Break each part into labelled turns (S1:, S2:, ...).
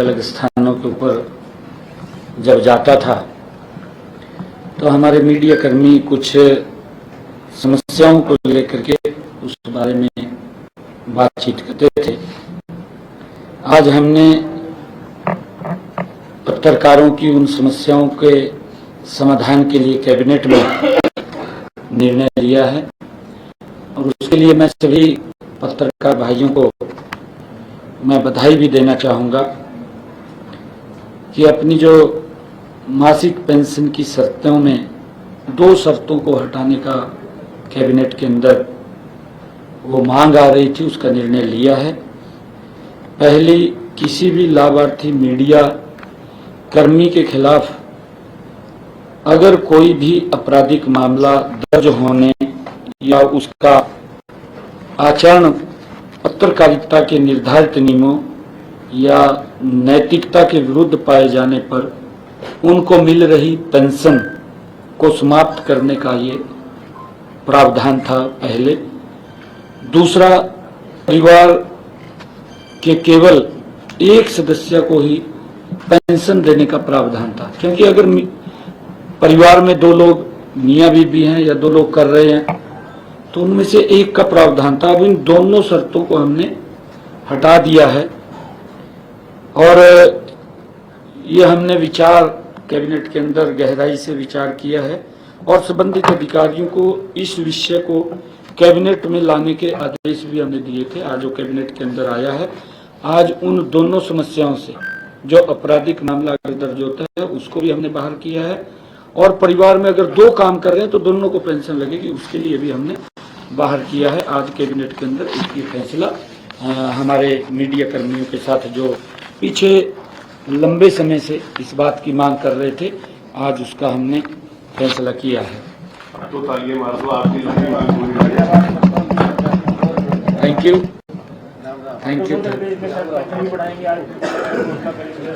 S1: अलग स्थानों के ऊपर जब जाता था तो हमारे मीडिया कर्मी कुछ समस्याओं को लेकर के उस बारे में बातचीत करते थे। आज हमने पत्रकारों की उन समस्याओं के समाधान के लिए कैबिनेट में निर्णय लिया है और उसके लिए मैं सभी पत्रकार भाइयों को मैं बधाई भी देना चाहूँगा कि अपनी जो मासिक पेंशन की शर्तों में 2 शर्तों को हटाने का कैबिनेट के अंदर वो मांग आ रही थी, उसका निर्णय लिया है। पहली, किसी भी लाभार्थी मीडिया कर्मी के खिलाफ अगर कोई भी आपराधिक मामला दर्ज होने या उसका आचरण पत्रकारिता के निर्धारित नियमों या नैतिकता के विरुद्ध पाए जाने पर उनको मिल रही पेंशन को समाप्त करने का ये प्रावधान था पहले। दूसरा, परिवार के केवल एक सदस्य को ही पेंशन देने का प्रावधान था, क्योंकि अगर परिवार में 2 लोग मियाँ बीबी हैं या 2 लोग कर रहे हैं तो उनमें से एक का प्रावधान था। अब इन दोनों शर्तों को हमने हटा दिया है और ये हमने विचार कैबिनेट के अंदर गहराई से विचार किया है और संबंधित अधिकारियों को इस विषय को कैबिनेट में लाने के आदेश भी हमने दिए थे। आज वो कैबिनेट के अंदर आया है। आज उन दोनों समस्याओं से जो आपराधिक मामला अगर दर्ज होता है उसको भी हमने बाहर किया है और परिवार में अगर 2 काम कर रहे हैं तो दोनों को पेंशन लगेगी, उसके लिए भी हमने बाहर किया है। आज कैबिनेट के अंदर इसकी फैसला हमारे मीडिया कर्मियों के साथ जो पीछे लंबे समय से इस बात की मांग कर रहे थे, आज उसका हमने फैसला किया है।
S2: तो तालियां मार दो, आपकी लंबी मांग पूरी हो।
S1: Thank you.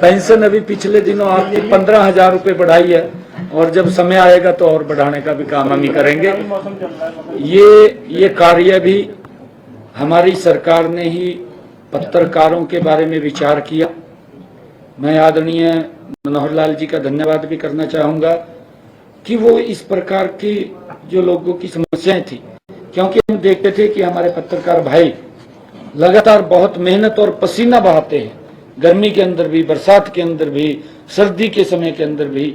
S1: पेंशन अभी पिछले दिनों आपने 15,000 रुपये बढ़ाई है और जब समय आएगा तो और बढ़ाने का भी काम हम ही करेंगे। ये कार्य भी हमारी सरकार ने ही पत्रकारों के बारे में विचार किया। मैं आदरणीय मनोहर लाल जी का धन्यवाद भी करना चाहूँगा कि वो इस प्रकार की जो लोगों की समस्याएं थी, क्योंकि हम देखते थे कि हमारे पत्रकार भाई लगातार बहुत मेहनत और पसीना बहाते हैं, गर्मी के अंदर भी, बरसात के अंदर भी, सर्दी के समय के अंदर भी,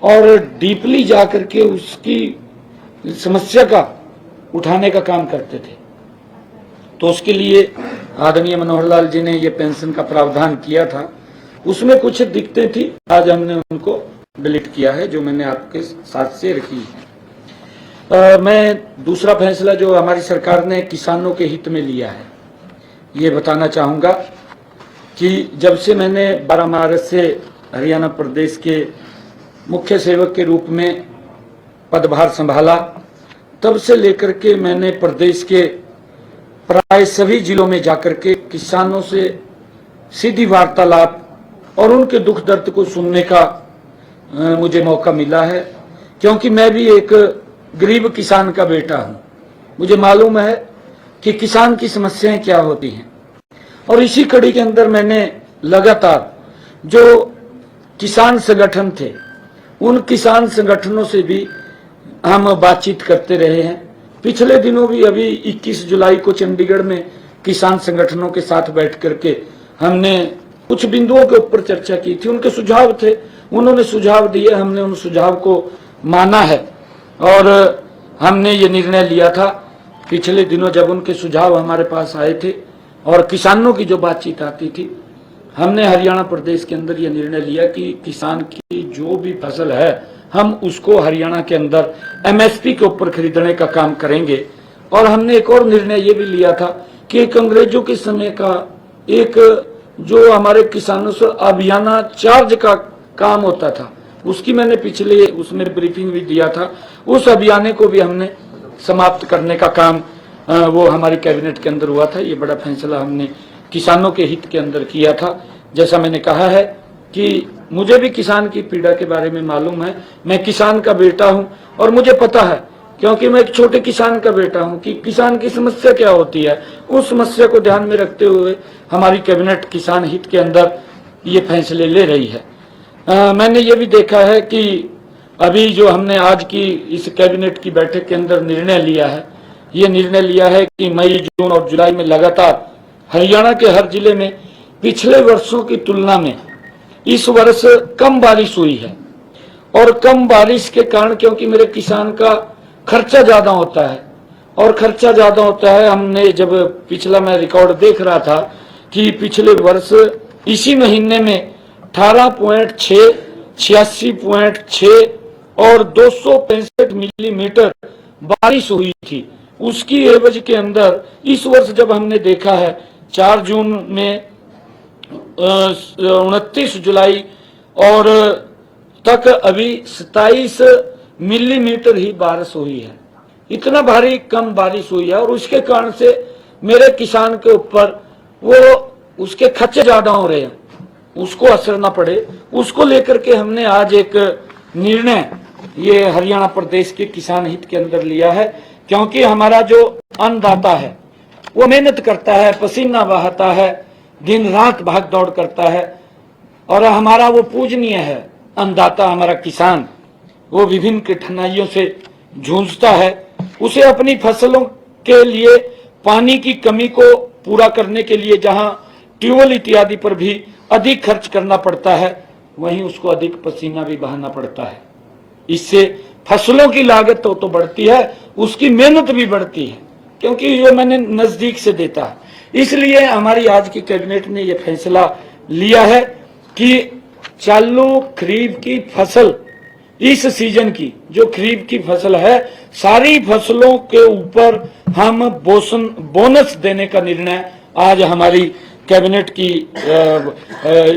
S1: और डीपली जाकर के उसकी समस्या का उठाने का काम करते थे। तो उसके लिए आदरणीय मनोहर लाल जी ने ये पेंशन का प्रावधान किया था। उसमें कुछ दिक्कतें थी, आज हमने उनको डिलीट किया है, जो मैंने आपके साथ शेयर की है। मैं दूसरा फैसला जो हमारी सरकार ने किसानों के हित में लिया है ये बताना चाहूँगा कि जब से मैंने 12 मार्च से हरियाणा प्रदेश के मुख्य सेवक के रूप में पदभार संभाला, तब से लेकर के मैंने प्रदेश के प्राय सभी जिलों में जाकर के किसानों से सीधी वार्तालाप और उनके दुख दर्द को सुनने का मुझे मौका मिला है, क्योंकि मैं भी एक गरीब किसान का बेटा हूं। मुझे मालूम है कि किसान की समस्याएं क्या होती हैं और इसी कड़ी के अंदर मैंने लगातार जो किसान संगठन थे उन किसान संगठनों से भी हम बातचीत करते रहे हैं। पिछले दिनों भी अभी 21 जुलाई को चंडीगढ़ में किसान संगठनों के साथ बैठ करके हमने कुछ बिंदुओं के ऊपर चर्चा की थी। उनके सुझाव थे, उन्होंने सुझाव दिए, हमने उन सुझाव को माना है और हमने ये निर्णय लिया था पिछले दिनों जब उनके सुझाव हमारे पास आए थे और किसानों की जो बातचीत आती थी, हमने हरियाणा प्रदेश के अंदर ये निर्णय लिया कि किसान की जो भी फसल है हम उसको हरियाणा के अंदर एमएसपी के ऊपर खरीदने का काम करेंगे। और हमने एक और निर्णय ये भी लिया था कि एक अंग्रेजों के समय का एक जो हमारे किसानों से अभियाना चार्ज का काम होता था, उसकी मैंने पिछले उसमें ब्रीफिंग भी दिया था, उस अभियान को भी हमने समाप्त करने का काम वो हमारी कैबिनेट के अंदर हुआ था। ये बड़ा फैसला हमने किसानों के हित के अंदर किया था। जैसा मैंने कहा है कि मुझे भी किसान की पीड़ा के बारे में मालूम है, मैं किसान का बेटा हूं और मुझे पता है, क्योंकि मैं एक छोटे किसान का बेटा हूं, कि किसान की समस्या क्या होती है। उस समस्या को ध्यान में रखते हुए हमारी कैबिनेट किसान हित के अंदर ये फैसले ले रही है। मैंने ये भी देखा है कि अभी जो हमने आज की इस कैबिनेट की बैठक के अंदर निर्णय लिया है, ये निर्णय लिया है कि मई, जून और जुलाई में लगातार हरियाणा के हर जिले में पिछले वर्षों की तुलना में इस वर्ष कम बारिश हुई है। और कम बारिश के कारण, क्योंकि मेरे किसान का खर्चा ज्यादा होता है और खर्चा ज्यादा होता है, हमने जब पिछला मैं रिकॉर्ड देख रहा था कि पिछले वर्ष इसी महीने में 18.6, 86.6 और 265 मिलीमीटर बारिश हुई थी। उसकी एवज के अंदर इस वर्ष जब हमने देखा है 4 जून में 29 जुलाई और तक अभी 27 मिलीमीटर ही बारिश हुई है। इतना भारी कम बारिश हुई है और उसके कारण से मेरे किसान के ऊपर वो उसके खर्चे ज्यादा हो रहे हैं, उसको असर ना पड़े, उसको लेकर के हमने आज एक निर्णय ये हरियाणा प्रदेश के किसान हित के अंदर लिया है। क्योंकि हमारा जो अन्नदाता है वो मेहनत करता है, पसीना बहाता है, दिन रात भाग दौड़ करता है और हमारा वो पूजनीय है अन्नदाता, हमारा किसान। वो विभिन्न कठिनाइयों से जूझता है, उसे अपनी फसलों के लिए पानी की कमी को पूरा करने के लिए जहां ट्यूबवेल इत्यादि पर भी अधिक खर्च करना पड़ता है, वहीं उसको अधिक पसीना भी बहाना पड़ता है। इससे फसलों की लागत तो बढ़ती है, उसकी मेहनत भी बढ़ती है, क्योंकि ये मैंने नजदीक से देखा है। इसलिए हमारी आज की कैबिनेट ने यह फैसला लिया है कि चालू खरीफ की फसल, इस सीजन की जो खरीफ की फसल है, सारी फसलों के ऊपर हम बोनस देने का निर्णय आज हमारी कैबिनेट की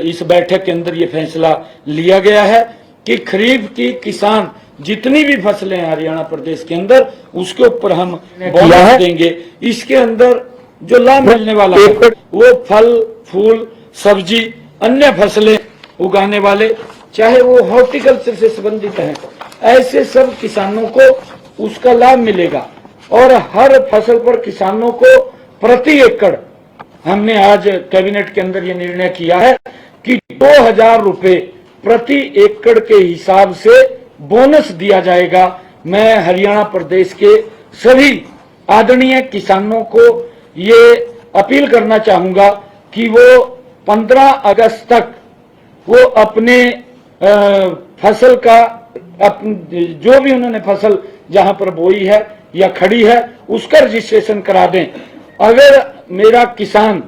S1: इस बैठक के अंदर ये फैसला लिया गया है कि खरीफ की किसान जितनी भी फसलें हैं हरियाणा प्रदेश के अंदर, उसके ऊपर हम बोनस देंगे। इसके अंदर जो लाभ मिलने वाला है वो फल, फूल, सब्जी, अन्य फसलें उगाने वाले, चाहे वो हॉर्टिकल्चर से संबंधित हैं, ऐसे सब किसानों को उसका लाभ मिलेगा। और हर फसल पर किसानों को प्रति एकड़ हमने आज कैबिनेट के अंदर ये निर्णय किया है कि 2000 रुपए प्रति एकड़ के हिसाब से बोनस दिया जाएगा। मैं हरियाणा प्रदेश के सभी आदरणीय किसानों को ये अपील करना चाहूंगा कि वो 15 अगस्त तक वो अपने फसल का जो भी उन्होंने फसल जहां पर बोई है या खड़ी है उसका रजिस्ट्रेशन करा दें। अगर मेरा किसान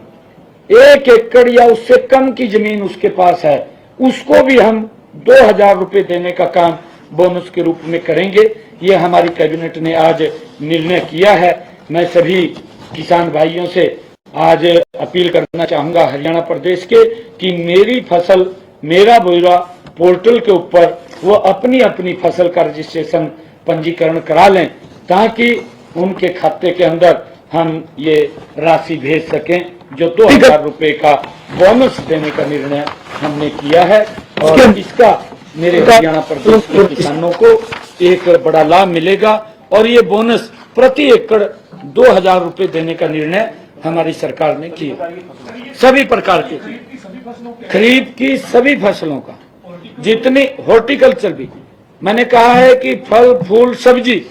S1: 1 एकड़ या उससे कम की जमीन उसके पास है, उसको भी हम 2000 रुपए देने का काम बोनस के रूप में करेंगे। ये हमारी कैबिनेट ने आज निर्णय किया है। मैं सभी किसान भाइयों से आज अपील करना चाहूंगा हरियाणा प्रदेश के कि मेरी फसल मेरा ब्यौरा पोर्टल के ऊपर वो अपनी अपनी फसल का रजिस्ट्रेशन पंजीकरण करा लें, ताकि उनके खाते के अंदर हम ये राशि भेज सकें जो 2000 रुपए का बोनस देने का निर्णय हमने किया है। और इसका मेरे हरियाणा प्रदेश के किसानों को एक बड़ा लाभ मिलेगा और ये बोनस प्रति एकड़ 2000 रुपए देने का निर्णय हमारी सरकार ने किया। सभी प्रकार के खरीफ की सभी फसलों का, जितनी हॉर्टिकल्चर भी, मैंने कहा है कि फल, फूल, सब्जी,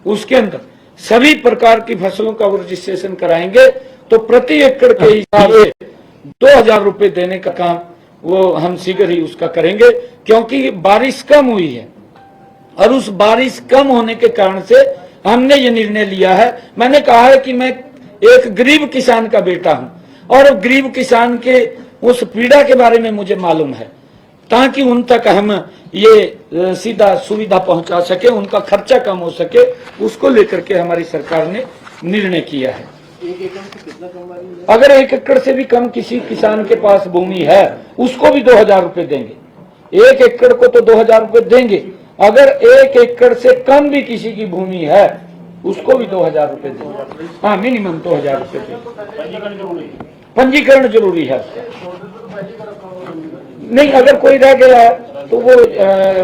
S1: उसके अंदर सभी प्रकार की फसलों का वो रजिस्ट्रेशन कराएंगे तो प्रति एकड़ के हिसाब से 2000 रुपए देने का काम वो हम शीघ्र ही उसका करेंगे। क्योंकि बारिश कम हुई है और उस बारिश कम होने के कारण से हमने ये निर्णय लिया है। मैंने कहा है कि मैं एक गरीब किसान का बेटा हूं और गरीब किसान के उस पीड़ा के बारे में मुझे मालूम है, ताकि उन तक हम ये सीधा सुविधा पहुंचा सके, उनका खर्चा कम हो सके, उसको लेकर के हमारी सरकार ने निर्णय किया है। अगर 1 एकड़ से भी कम किसी किसान के पास भूमि है उसको भी 2000 रुपए देंगे। 1 एकड़ को तो 2000 रुपए देंगे, अगर 1 एकड़ से कम भी किसी की भूमि है उसको भी 2000 रुपए देंगे। हाँ, मिनिमम 2000 रुपए देंगे। पंजीकरण जरूरी है उसका। नहीं, अगर कोई रह गया है तो वो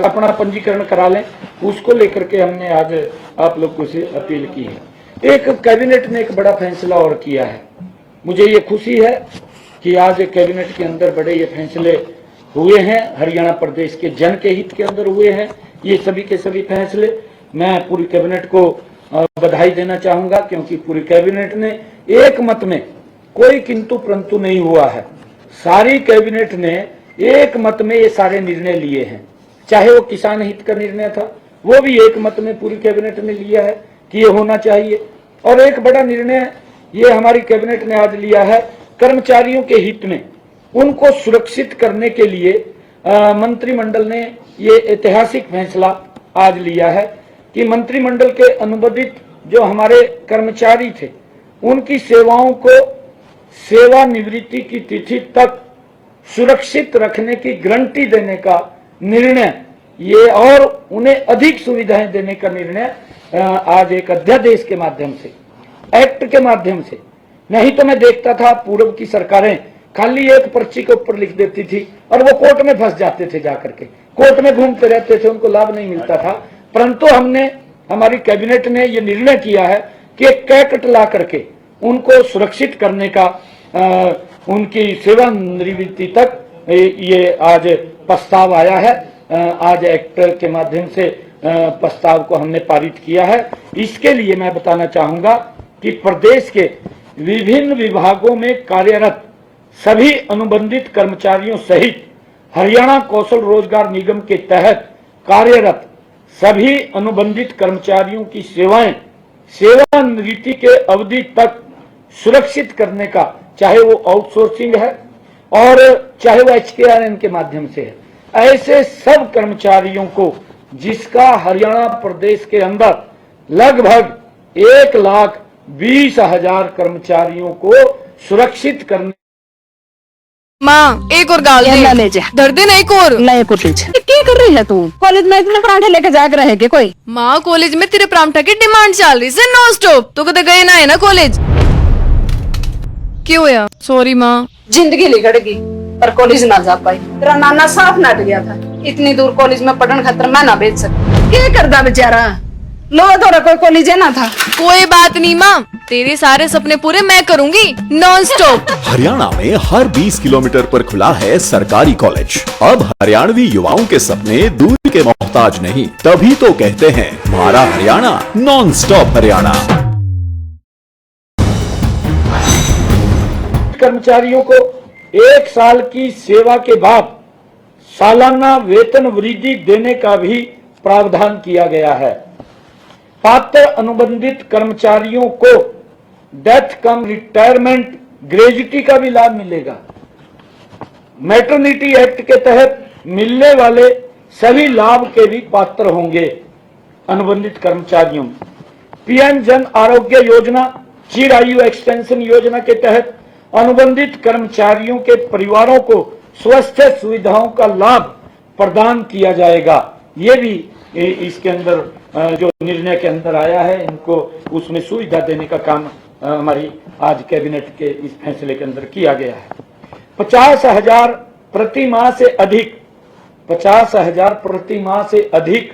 S1: अपना पंजीकरण करा लें, उसको लेकर के हमने आज आप लोगों से अपील की है। एक कैबिनेट ने एक बड़ा फैसला और किया है, मुझे ये खुशी है कि आज कैबिनेट के अंदर बड़े ये फैसले हुए हैं, हरियाणा प्रदेश के जन के हित के अंदर हुए हैं ये सभी के सभी फैसले। मैं पूरी कैबिनेट को बधाई देना चाहूंगा, क्योंकि पूरी कैबिनेट ने एक मत में, कोई किंतु परंतु नहीं हुआ है, सारी कैबिनेट ने एक मत में ये सारे निर्णय लिए हैं। चाहे वो किसान हित का निर्णय था, वो भी एक मत में पूरी कैबिनेट ने लिया है कि ये होना चाहिए। और एक बड़ा निर्णय ये हमारी कैबिनेट ने आज लिया है, कर्मचारियों के हित में उनको सुरक्षित करने के लिए मंत्रिमंडल ने ये ऐतिहासिक फैसला आज लिया है कि मंत्रिमंडल के अनुबंधित जो हमारे कर्मचारी थे, उनकी सेवाओं को सेवानिवृत्ति की तिथि तक सुरक्षित रखने की गारंटी देने का निर्णय ये, और उन्हें अधिक सुविधाएं देने का निर्णय आज एक अध्यादेश के माध्यम से, एक्ट के माध्यम से। नहीं तो मैं देखता था पूर्व की सरकारें खाली एक पर्ची के ऊपर लिख देती थी और वो कोर्ट में फंस जाते थे, जाकर के कोर्ट में घूमते रहते थे, उनको लाभ नहीं मिलता था। परंतु हमारी कैबिनेट ने ये निर्णय किया है कि एक कैकट ला करके उनको सुरक्षित करने का, उनकी सेवानिवृत्ति तक ये आज प्रस्ताव आया है। आज एक्ट के माध्यम से प्रस्ताव को हमने पारित किया है। इसके लिए मैं बताना चाहूंगा कि प्रदेश के विभिन्न विभागों में कार्यरत सभी अनुबंधित कर्मचारियों सहित हरियाणा कौशल रोजगार निगम के तहत कार्यरत सभी अनुबंधित कर्मचारियों की सेवाएं सेवानिवृत्ति के अवधि तक सुरक्षित करने का, चाहे वो आउटसोर्सिंग है और चाहे वो HKRN के माध्यम से है, ऐसे सब कर्मचारियों को जिसका हरियाणा प्रदेश के अंदर लगभग 1,20,000 कर्मचारियों को सुरक्षित करने।
S3: माँ एक और गाल
S4: ये ले जा।
S3: दर्द नहीं एक और
S4: नए कुटीज क्या कर रही है तू? कॉलेज में इतने पराठे लेके जाकर रहेगी कोई?
S3: माँ कॉलेज में तेरे परांठा की डिमांड चल रही है नॉन स्टॉप, तो कदे गए ना है ना कॉलेज? क्यों यार? सॉरी माँ।
S4: जिंदगी लिगड़गी पर कॉलेज ना जा पाई। तेरा नाना साफ नट गया था, इतनी दूर कॉलेज में पढ़ने खातर मैं ना भेज सकती। क्या करदा बेचारा, लो तो कोई कॉलेज है ना था।
S3: कोई बात नहीं माँ, तेरे सारे सपने पूरे मैं करूंगी नॉन स्टॉप।
S5: हरियाणा में हर 20 किलोमीटर पर खुला है सरकारी कॉलेज। अब हरियाणवी युवाओं के सपने दूर के मोहताज नहीं, तभी तो कहते हैं हमारा हरियाणा नॉन स्टॉप हरियाणा।
S1: कर्मचारियों को 1 साल की सेवा के बाद सालाना वेतन वृद्धि देने का भी प्रावधान किया गया है। पात्र अनुबंधित कर्मचारियों को डेथ कम रिटायरमेंट ग्रेजुटी का भी लाभ मिलेगा। मैटरनिटी एक्ट के तहत मिलने वाले सभी लाभ के भी पात्र होंगे अनुबंधित कर्मचारियों। PM जन आरोग्य योजना, चिरायु एक्सटेंशन योजना के तहत अनुबंधित कर्मचारियों के परिवारों को स्वास्थ्य सुविधाओं का लाभ प्रदान किया जाएगा। ये भी इसके अंदर जो निर्णय के अंदर आया है, इनको उसमें सुविधा देने का काम हमारी आज कैबिनेट के इस फैसले के अंदर किया गया है। 50,000 प्रति माह से अधिक, 50,000 प्रति माह से अधिक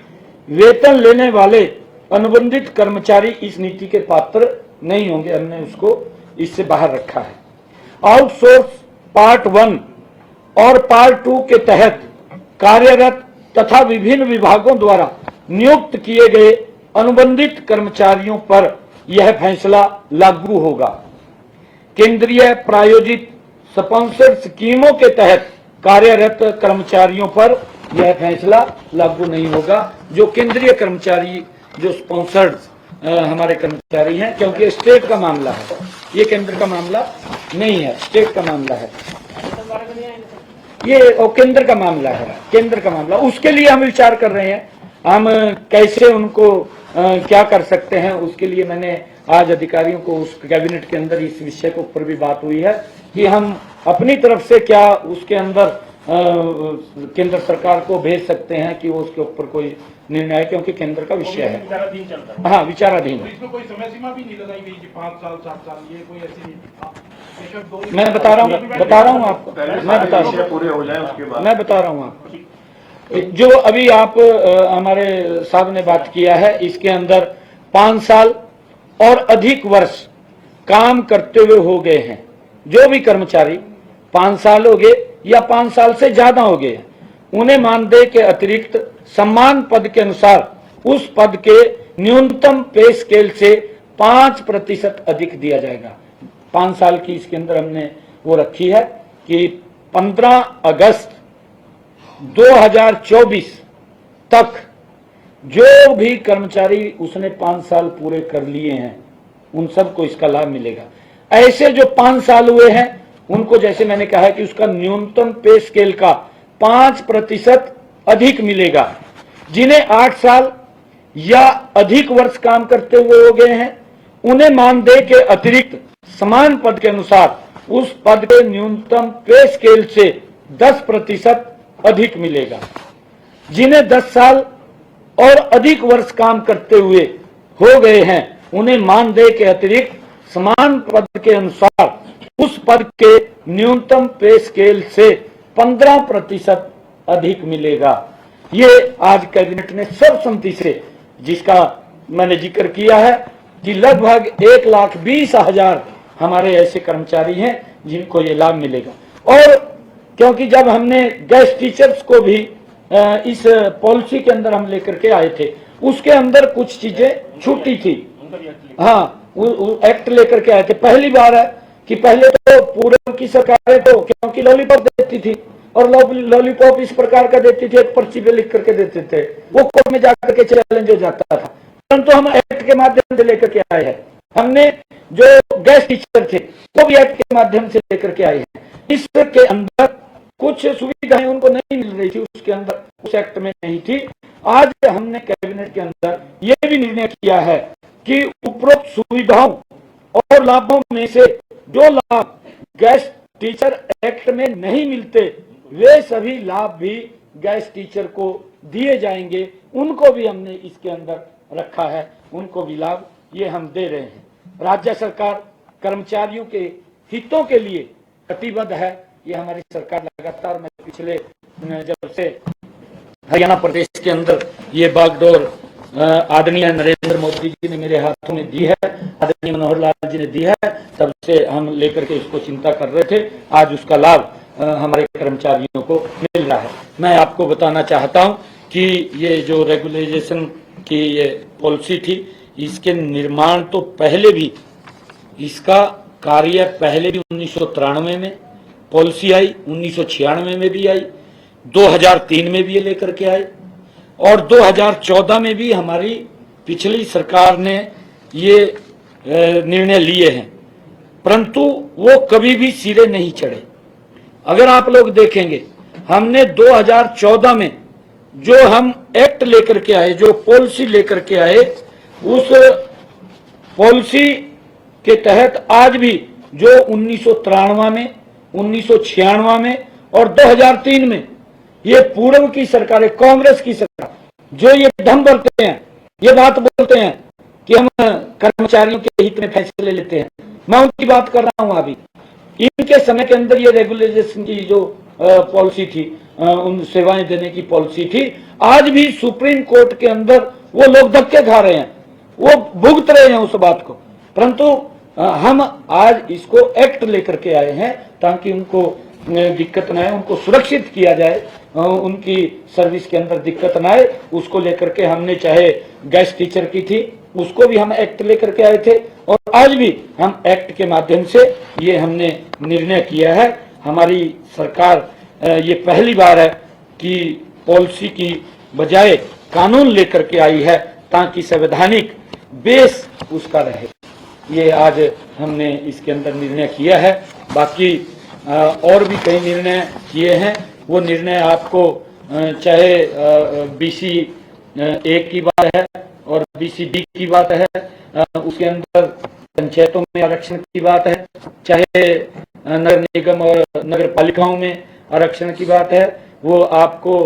S1: वेतन लेने वाले अनुबंधित कर्मचारी इस नीति के पात्र नहीं होंगे। हमने उसको इससे बाहर रखा है। आउटसोर्स पार्ट 1 और पार्ट 2 के तहत कार्यरत तथा विभिन्न विभागों द्वारा नियुक्त किए गए अनुबंधित कर्मचारियों पर यह फैसला लागू होगा। केंद्रीय प्रायोजित स्पॉन्सर स्कीमों के तहत कार्यरत कर्मचारियों पर यह फैसला लागू नहीं होगा। जो केंद्रीय कर्मचारी, जो स्पॉन्सर्ड हमारे कर्मचारी हैं, क्योंकि स्टेट का मामला है, ये केंद्र का मामला नहीं है, स्टेट का मामला है, ये केंद्र का मामला है, केंद्र का मामला। उसके लिए हम विचार कर रहे हैं, हम कैसे उनको क्या कर सकते हैं। उसके लिए मैंने आज अधिकारियों को उस कैबिनेट के अंदर इस विषय के ऊपर भी बात हुई है कि हम अपनी तरफ से क्या उसके अंदर केंद्र सरकार को भेज सकते हैं कि वो उसके ऊपर कोई निर्णय, क्योंकि केंद्र का विषय है।
S2: विचाराधीन चल रहा है।
S1: हाँ, विचाराधीन है।
S2: इसमें कोई समय सीमा भी नहीं लगाई गई, 5 साल 7 साल, ये कोई ऐसी नहीं।
S1: मैं बता रहा हूँ आपको, मैं बता रहा हूँ,
S2: पूरे हो जाए उसके बाद
S1: मैं बता रहा हूँ आपको। जो अभी आप हमारे साहब ने बात किया है, इसके अंदर 5 साल और अधिक वर्ष काम करते हुए हो गए हैं जो भी कर्मचारी 5 साल हो गए या 5 साल से ज्यादा हो गए, उन्हें मानदेय के अतिरिक्त सम्मान पद के अनुसार उस पद के न्यूनतम पे स्केल से 5% अधिक दिया जाएगा। 5 साल की इसके अंदर हमने वो रखी है कि 15 अगस्त 2024 तक जो भी कर्मचारी उसने 5 साल पूरे कर लिए हैं उन सबको इसका लाभ मिलेगा। ऐसे जो 5 साल हुए हैं उनको, जैसे मैंने कहा है कि उसका न्यूनतम पे स्केल का 5% अधिक मिलेगा। जिन्हें 8 साल या अधिक वर्ष काम करते हुए हो गए हैं उन्हें मानदेय के अतिरिक्त समान पद के अनुसार उस पद के न्यूनतम पे स्केल से 10% अधिक मिलेगा। जिन्हें 10 साल और अधिक वर्ष काम करते हुए हो गए हैं उन्हें मानदेय के अतिरिक्त समान पद के अनुसार उस पद के न्यूनतम पे स्केल से 15% अधिक मिलेगा। ये आज कैबिनेट ने सर्वसम्मति से, जिसका मैंने जिक्र किया है कि लगभग 1,20,000 हमारे ऐसे कर्मचारी हैं जिनको ये लाभ मिलेगा। और क्योंकि जब हमने गेस्ट टीचर्स को भी इस पॉलिसी के अंदर हम लेकर के आए थे, उसके अंदर कुछ चीजें छूटी थी। हाँ, एक्ट लेकर के आए थे। पहली बार है कि पहले तो पूर्व की सरकारें तो क्योंकि लॉलीपॉप देती थी और लॉलीपॉप इस प्रकार का देती थी, एक पर्ची पे लिख करके देते थे, वो कोर्ट में जाकर के चैलेंज हो जाता था। परंतु हम एक्ट के माध्यम से लेकर के आए हैं। हमने जो गेस्ट टीचर थे वो भी एक्ट के माध्यम से लेकर के आए हैं। इसके अंदर कुछ सुविधाएं उनको नहीं मिल रही थी, उसके अंदर उस एक्ट में नहीं थी। आज हमने कैबिनेट के अंदर ये भी निर्णय किया है कि उपरोक्त सुविधाओं और लाभों में से जो लाभ गेस्ट टीचर एक्ट में नहीं मिलते वे सभी लाभ भी गेस्ट टीचर को दिए जाएंगे। उनको भी हमने इसके अंदर रखा है, उनको भी लाभ ये हम दे रहे हैं। राज्य सरकार कर्मचारियों के हितों के लिए प्रतिबद्ध है। ये हमारी सरकार लगातार, मैं पिछले जब से हरियाणा प्रदेश के अंदर ये बागडोर आदरणीय नरेंद्र मोदी जी ने मेरे हाथों में दी है, आदरणीय मनोहर लाल जी ने दी है, तब से हम लेकर के इसको चिंता कर रहे थे। आज उसका लाभ हमारे कर्मचारियों को मिल रहा है। मैं आपको बताना चाहता हूं कि ये जो रेगुलेशन की ये पॉलिसी थी, इसके निर्माण तो पहले भी, इसका कार्य पहले भी 1993 में पॉलिसी आई, 1996 में भी आई, 2003 में भी ये लेकर के आए और 2014 में भी हमारी पिछली सरकार ने ये निर्णय लिए हैं, परंतु वो कभी भी सिरे नहीं चढ़े। अगर आप लोग देखेंगे, हमने 2014 में जो हम एक्ट लेकर के आए, जो पॉलिसी लेकर के आए, उस पॉलिसी के तहत आज भी जो 1993 में, 1996 में और 2003 में ये पूर्व की सरकारें, कांग्रेस की सरकार, जो ये ढंग करते हैं, ये बात बोलते हैं कि हम कर्मचारियों के हित में फैसले लेते हैं, मैं उनकी बात कर रहा हूं। अभी इनके समय के अंदर ये रेगुलेशन की जो पॉलिसी थी, उन सेवाएं देने की पॉलिसी थी, आज भी सुप्रीम कोर्ट के अंदर वो लोग धक्के खा रहे हैं, वो भुगत रहे हैं उस बात को। परंतु हम आज इसको एक्ट लेकर के आए हैं ताकि उनको दिक्कत न आए, उनको सुरक्षित किया जाए, उनकी सर्विस के अंदर दिक्कत न आए, उसको लेकर के हमने, चाहे गेस्ट टीचर की थी उसको भी हम एक्ट लेकर के आए थे और आज भी हम एक्ट के माध्यम से ये हमने निर्णय किया है। हमारी सरकार ये पहली बार है कि पॉलिसी की बजाय कानून लेकर के आई है ताकि संवैधानिक बेस उसका रहे। ये आज हमने इसके अंदर निर्णय किया है। बाकी और भी कई निर्णय किए हैं, वो निर्णय आपको चाहे BC 1 की बात है और BC 2 की बात है, उसके अंदर पंचायतों में आरक्षण की बात है, चाहे नगर निगम और नगर पालिकाओं में आरक्षण की बात है, वो आपको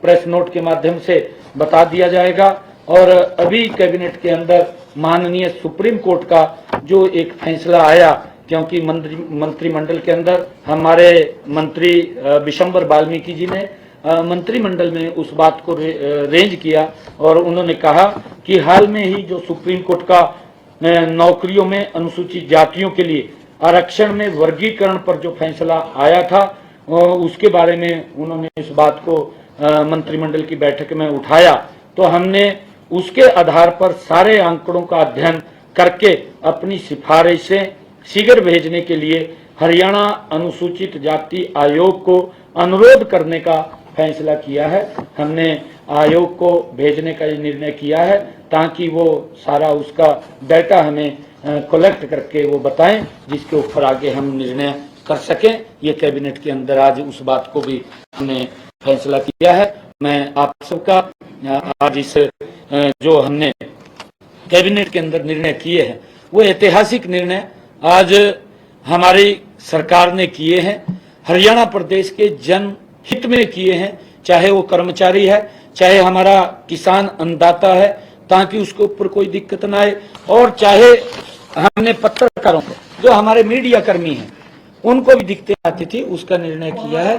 S1: प्रेस नोट के माध्यम से बता दिया जाएगा। और अभी कैबिनेट के अंदर माननीय सुप्रीम कोर्ट का जो एक फैसला आया, क्योंकि मंत्रिमंडल के अंदर हमारे मंत्री विशंबर वाल्मीकि जी ने मंत्रिमंडल में उस बात को रेंज किया और उन्होंने कहा कि हाल में ही जो सुप्रीम कोर्ट का नौकरियों में अनुसूचित जातियों के लिए आरक्षण में वर्गीकरण पर जो फैसला आया था उसके बारे में उन्होंने इस बात को मंत्रिमंडल की बैठक में उठाया, तो हमने उसके आधार पर सारे आंकड़ों का अध्ययन करके अपनी सिफारिशें शीघ्र भेजने के लिए हरियाणा अनुसूचित जाति आयोग को अनुरोध करने का फैसला किया है। हमने आयोग को भेजने का ये निर्णय किया है ताकि वो सारा उसका डाटा हमें कलेक्ट करके वो बताएं, जिसके ऊपर आगे हम निर्णय कर सकें। ये कैबिनेट के अंदर आज उस बात को भी हमने फैसला किया है। मैं आप सबका आज इस जो हमने कैबिनेट के अंदर निर्णय किए हैं वो ऐतिहासिक निर्णय आज हमारी सरकार ने किए हैं, हरियाणा प्रदेश के जन हित में किए हैं, चाहे वो कर्मचारी है, चाहे हमारा किसान अन्नदाता है, ताकि उसके ऊपर कोई दिक्कत ना आए, और चाहे हमने पत्रकारों को, जो हमारे मीडिया कर्मी हैं, उनको भी दिक्कत आती थी, उसका निर्णय किया है।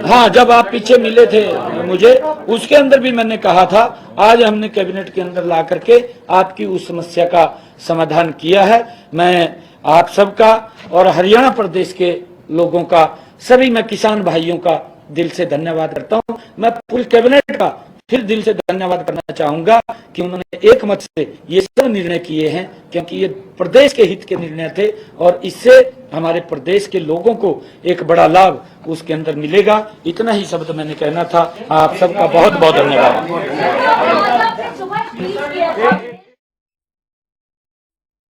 S1: हाँ, जब आप पीछे मिले थे मुझे, उसके अंदर भी मैंने कहा था, आज हमने कैबिनेट के अंदर ला करके आपकी उस समस्या का समाधान किया है। मैं आप सबका और हरियाणा प्रदेश के लोगों का, सभी मैं किसान भाइयों का दिल से धन्यवाद करता हूं। मैं पूरी कैबिनेट का फिर दिल से धन्यवाद करना चाहूंगा कि उन्होंने एक मत से ये सब निर्णय किए हैं, क्योंकि ये प्रदेश के हित के निर्णय थे और इससे हमारे प्रदेश के लोगों को एक बड़ा लाभ उसके अंदर मिलेगा। इतना ही शब्द मैंने कहना था। आप सबका बहुत बहुत धन्यवाद।